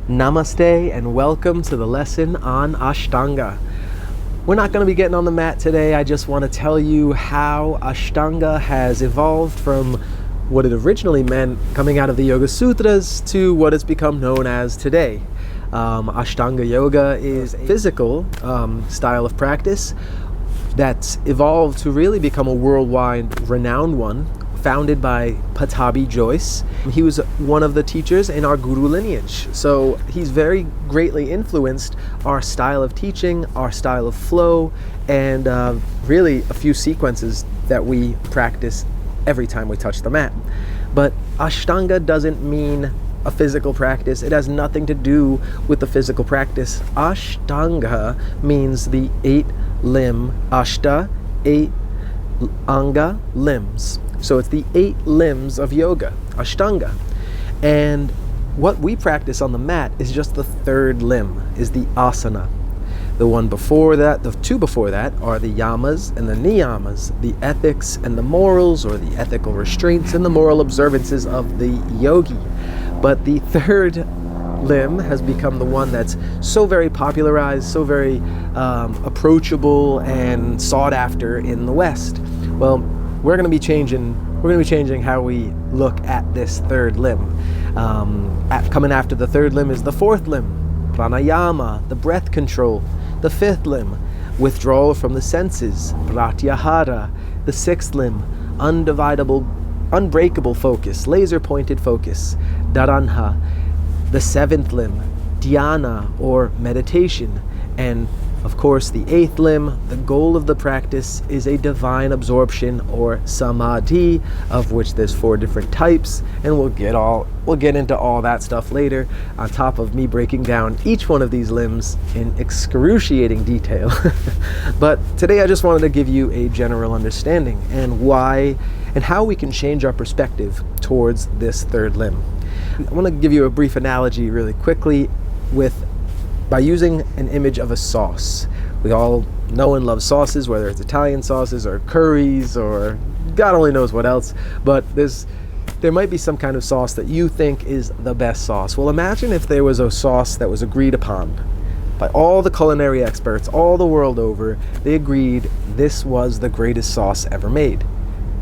Namaste and welcome to the lesson on Ashtanga. We're not going to be getting on the mat today. I just want to tell you how Ashtanga has evolved from what it originally meant coming out of the Yoga Sutras to what it's become known as today. Ashtanga Yoga is a physical style of practice that's evolved to really become a worldwide renowned one, founded by Pattabhi Jois. He was one of the teachers in our Guru lineage. So he's very greatly influenced our style of teaching, our style of flow, and really a few sequences that we practice every time we touch the mat. But Ashtanga doesn't mean a physical practice. It has nothing to do with the physical practice. Ashtanga means the 8 limb, Ashta, 8 anga, limbs. So it's the 8 limbs of yoga, Ashtanga. And what we practice on the mat is just the 3rd limb, is the asana. The one before that, the 2 before that, are the yamas and the niyamas, the ethics and the morals, or the ethical restraints and the moral observances of the yogi. But the 3rd limb has become the one that's so very popularized, so very approachable and sought after in the West. Well, we're going to be changing how we look at this 3rd limb. Coming after the 3rd limb is the 4th limb, pranayama, the breath control. The 5th limb, withdrawal from the senses, pratyahara. The 6th limb, unbreakable focus, laser-pointed focus, dharanha. The 7th limb, dhyana, or meditation. And of course, the 8th limb, the goal of the practice, is a divine absorption, or samadhi, of which there's 4 different types, and we'll get into all that stuff later, on top of me breaking down each one of these limbs in excruciating detail. But today I just wanted to give you a general understanding and why and how we can change our perspective towards this 3rd limb. I want to give you a brief analogy really quickly by using an image of a sauce. We all know and love sauces, whether it's Italian sauces or curries or God only knows what else, but there might be some kind of sauce that you think is the best sauce. Well, imagine if there was a sauce that was agreed upon by all the culinary experts all the world over. They agreed this was the greatest sauce ever made.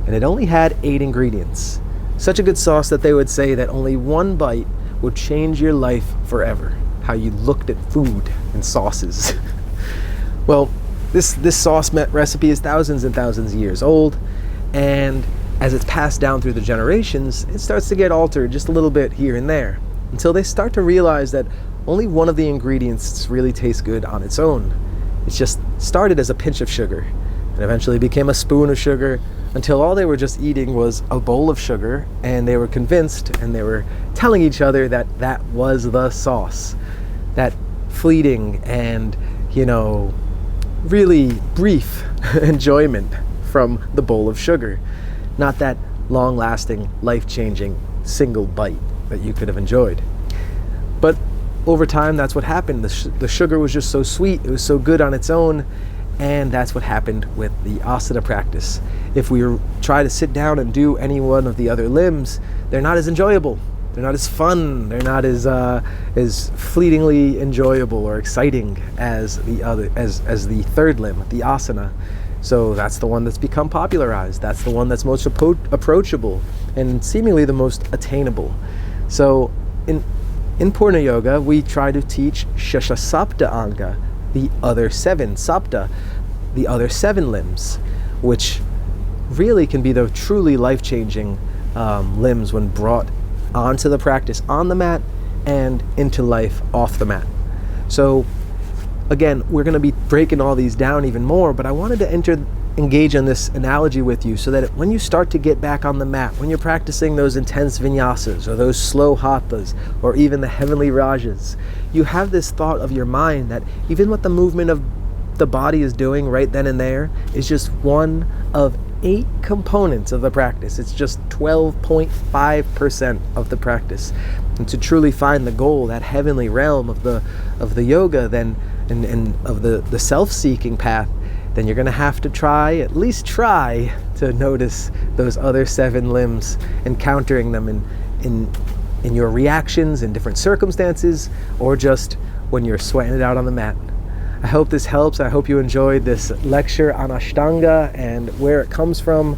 And it only had 8 ingredients. Such a good sauce that they would say that only one bite would change your life forever. How you looked at food and sauces. Well, this sauce recipe is thousands and thousands of years old, and as it's passed down through the generations, it starts to get altered just a little bit here and there, until they start to realize that only one of the ingredients really tastes good on its own. It's just started as a pinch of sugar, and eventually became a spoon of sugar, until all they were just eating was a bowl of sugar, and they were convinced, and they were telling each other that that was the sauce. That fleeting and, really brief enjoyment from the bowl of sugar. Not that long-lasting, life-changing single bite that you could have enjoyed. But over time, that's what happened. The sugar was just so sweet, it was so good on its own, and that's what happened with the asana practice. If we try to sit down and do any one of the other limbs, they're not as enjoyable. They're not as fun. They're not as fleetingly enjoyable or exciting as the 3rd limb, the asana. So that's the one that's become popularized. That's the one that's most approachable and seemingly the most attainable. So in Purna Yoga, we try to teach Shashasapta Anga, the other 7 sapta, the other 7 limbs, which really can be the truly life-changing limbs when brought onto the practice on the mat and into life off the mat. So again, we're going to be breaking all these down even more, but I wanted to engage in this analogy with you so that when you start to get back on the mat, when you're practicing those intense vinyasas or those slow hathas or even the heavenly rajas, you have this thought of your mind that even what the movement of the body is doing right then and there is just one of 8 components of the practice. It's just 12.5% of the practice. And to truly find the goal, that heavenly realm of the yoga, then and of the self-seeking path, then you're going to have to at least try to notice those other 7 limbs, encountering them in in your reactions in different circumstances, or just when you're sweating it out on the mat. I hope this helps. I hope you enjoyed this lecture on Ashtanga and where it comes from.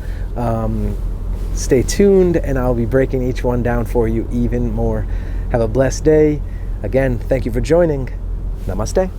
Stay tuned, and I'll be breaking each one down for you even more. Have a blessed day. Again, thank you for joining. Namaste.